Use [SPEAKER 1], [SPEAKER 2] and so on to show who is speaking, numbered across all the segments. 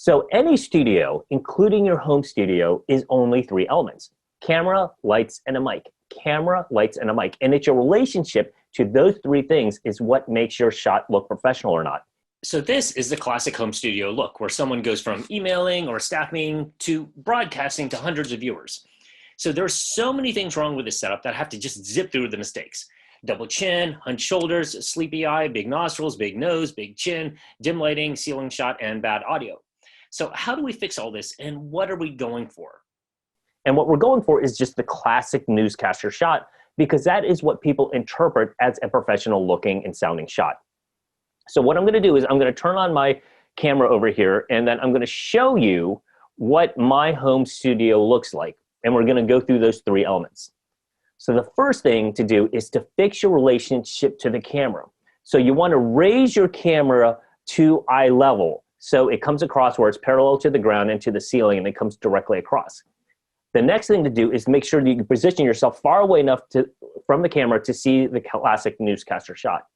[SPEAKER 1] So any studio, including your home studio, is only three elements: camera, lights, and a mic. Camera, lights, and a mic. And it's your relationship to those three things is what makes your shot look professional or not.
[SPEAKER 2] So this is the classic home studio look, where someone goes from emailing or staff meeting to broadcasting to hundreds of viewers. So there's so many things wrong with this setup that I have to just zip through the mistakes. Double chin, hunched shoulders, sleepy eye, big nostrils, big nose, big chin, dim lighting, ceiling shot, and bad audio. So how do we fix all this, and what are we going for?
[SPEAKER 1] And what we're going for is just the classic newscaster shot, because that is what people interpret as a professional looking and sounding shot. So what I'm going to do is I'm going to turn on my camera over here, and then I'm going to show you what my home studio looks like. And we're going to go through those three elements. So the first thing to do is to fix your relationship to the camera. So you want to raise your camera to eye level, so it comes across where it's parallel to the ground and to the ceiling, and it comes directly across. The next thing to do is make sure that you position yourself far away enough from the camera to see the classic newscaster shot.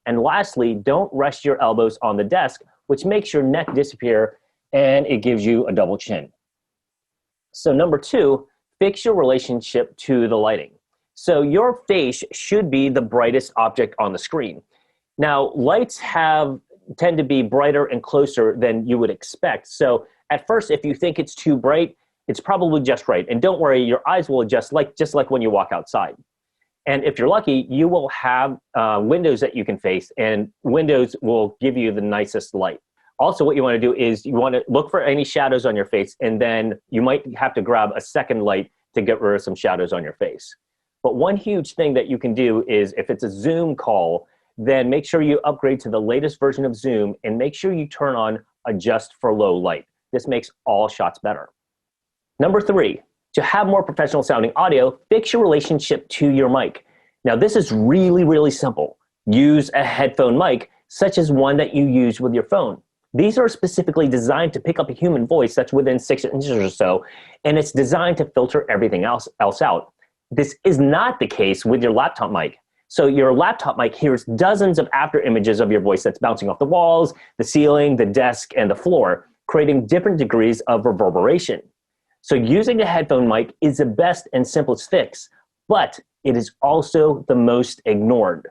[SPEAKER 1] And lastly, don't rest your elbows on the desk, which makes your neck disappear and it gives you a double chin. So number two, fix your relationship to the lighting. So your face should be the brightest object on the screen. Now, lights tend to be brighter and closer than you would expect. So at first, if you think it's too bright, it's probably just right. And don't worry, your eyes will adjust just like when you walk outside. And if you're lucky, you will have windows that you can face, and windows will give you the nicest light. Also, what you want to do is you want to look for any shadows on your face, and then you might have to grab a second light to get rid of some shadows on your face. But one huge thing that you can do is if it's a Zoom call, then make sure you upgrade to the latest version of Zoom and make sure you turn on adjust for low light. This makes all shots better. Number three, to have more professional sounding audio, fix your relationship to your mic. Now this is really, really simple. Use a headphone mic, such as one that you use with your phone. These are specifically designed to pick up a human voice that's within 6 inches or so, and it's designed to filter everything else out. This is not the case with your laptop mic. So your laptop mic hears dozens of after images of your voice that's bouncing off the walls, the ceiling, the desk, and the floor, creating different degrees of reverberation. So using a headphone mic is the best and simplest fix, but it is also the most ignored.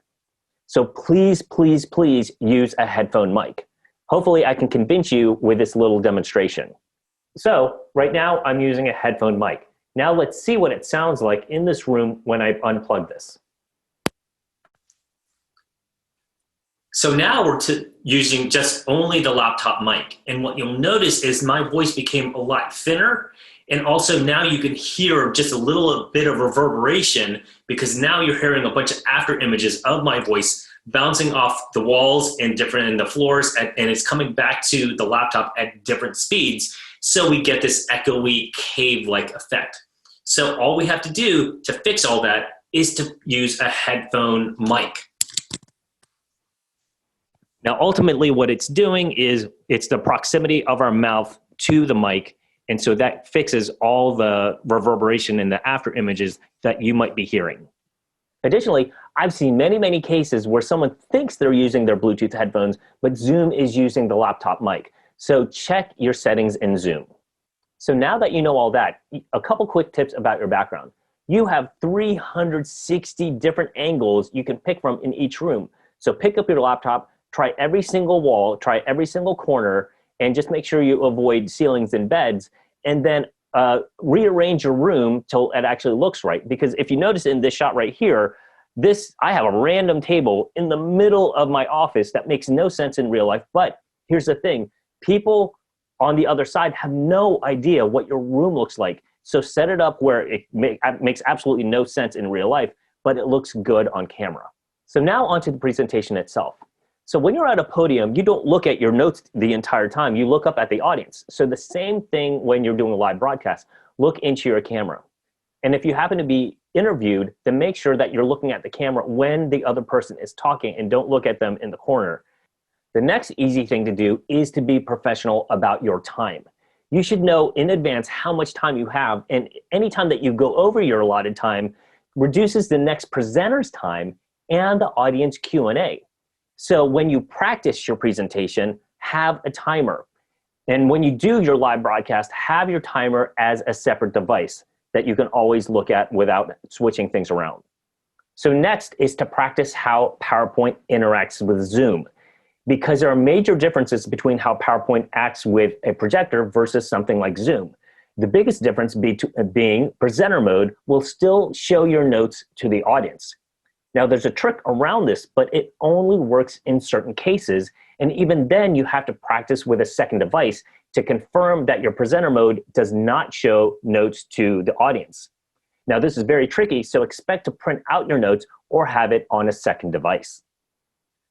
[SPEAKER 1] So please, please, please use a headphone mic. Hopefully I can convince you with this little demonstration. So right now I'm using a headphone mic. Now let's see what it sounds like in this room when I unplug this.
[SPEAKER 2] So now we're using just only the laptop mic. And what you'll notice is my voice became a lot thinner. And also now you can hear just a little bit of reverberation, because now you're hearing a bunch of after images of my voice bouncing off the walls and the floors, and it's coming back to the laptop at different speeds. So we get this echoey cave-like effect. So all we have to do to fix all that is to use a headphone mic.
[SPEAKER 1] Now, ultimately, what it's doing is it's the proximity of our mouth to the mic, and so that fixes all the reverberation and the after images that you might be hearing. Additionally, I've seen many, many cases where someone thinks they're using their Bluetooth headphones, but Zoom is using the laptop mic. So check your settings in Zoom. So now that you know all that, a couple quick tips about your background. You have 360 different angles you can pick from in each room. So pick up your laptop, try every single wall, try every single corner, and just make sure you avoid ceilings and beds, and then rearrange your room till it actually looks right. Because if you notice in this shot right here, I have a random table in the middle of my office that makes no sense in real life. But here's the thing, people on the other side have no idea what your room looks like. So set it up where it makes absolutely no sense in real life, but it looks good on camera. So now onto the presentation itself. So when you're at a podium, you don't look at your notes the entire time. You look up at the audience. So the same thing when you're doing a live broadcast. Look into your camera. And if you happen to be interviewed, then make sure that you're looking at the camera when the other person is talking, and don't look at them in the corner. The next easy thing to do is to be professional about your time. You should know in advance how much time you have, and any time that you go over your allotted time reduces the next presenter's time and the audience Q&A. So when you practice your presentation, have a timer. And when you do your live broadcast, have your timer as a separate device that you can always look at without switching things around. So next is to practice how PowerPoint interacts with Zoom, because there are major differences between how PowerPoint acts with a projector versus something like Zoom. The biggest difference being presenter mode will still show your notes to the audience. Now, there's a trick around this, but it only works in certain cases. And even then, you have to practice with a second device to confirm that your presenter mode does not show notes to the audience. Now, this is very tricky, so expect to print out your notes or have it on a second device.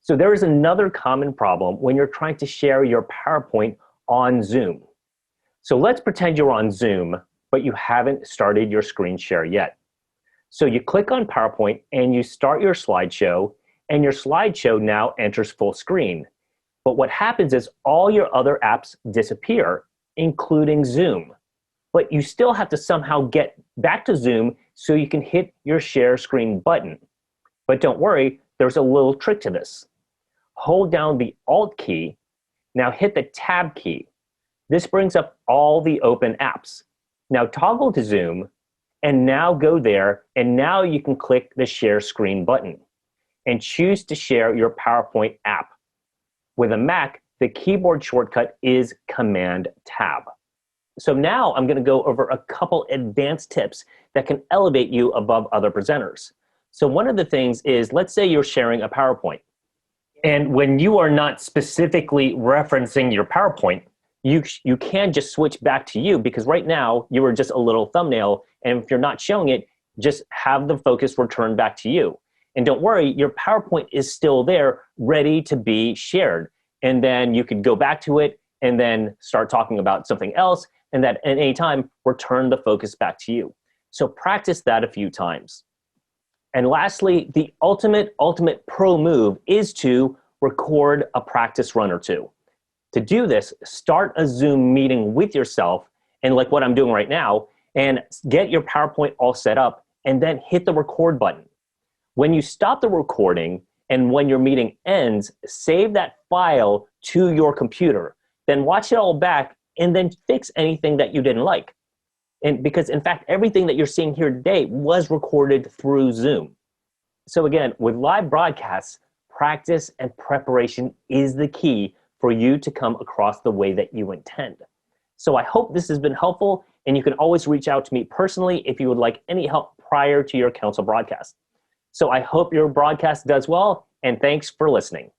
[SPEAKER 1] So there is another common problem when you're trying to share your PowerPoint on Zoom. So let's pretend you're on Zoom, but you haven't started your screen share yet. So you click on PowerPoint and you start your slideshow, and your slideshow now enters full screen. But what happens is all your other apps disappear, including Zoom. But you still have to somehow get back to Zoom so you can hit your share screen button. But don't worry, there's a little trick to this. Hold down the Alt key, now hit the Tab key. This brings up all the open apps. Now toggle to Zoom, and now go there, and now you can click the share screen button and choose to share your PowerPoint app. With a Mac, the keyboard shortcut is Command Tab. So now I'm going to go over a couple advanced tips that can elevate you above other presenters. So one of the things is, let's say you're sharing a PowerPoint. And when you are not specifically referencing your PowerPoint, you can just switch back to you, because right now you are just a little thumbnail, and if you're not showing it, just have the focus return back to you. And don't worry, your PowerPoint is still there, ready to be shared. And then you could go back to it and then start talking about something else, and that at any time, return the focus back to you. So practice that a few times. And lastly, the ultimate pro move is to record a practice run or two. To do this, start a Zoom meeting with yourself, and like what I'm doing right now, and get your PowerPoint all set up, and then hit the record button. When you stop the recording and when your meeting ends, save that file to your computer. Then watch it all back and then fix anything that you didn't like. And because in fact, everything that you're seeing here today was recorded through Zoom. So again, with live broadcasts, practice and preparation is the key for you to come across the way that you intend. So I hope this has been helpful, and you can always reach out to me personally if you would like any help prior to your council broadcast. So I hope your broadcast does well, and thanks for listening.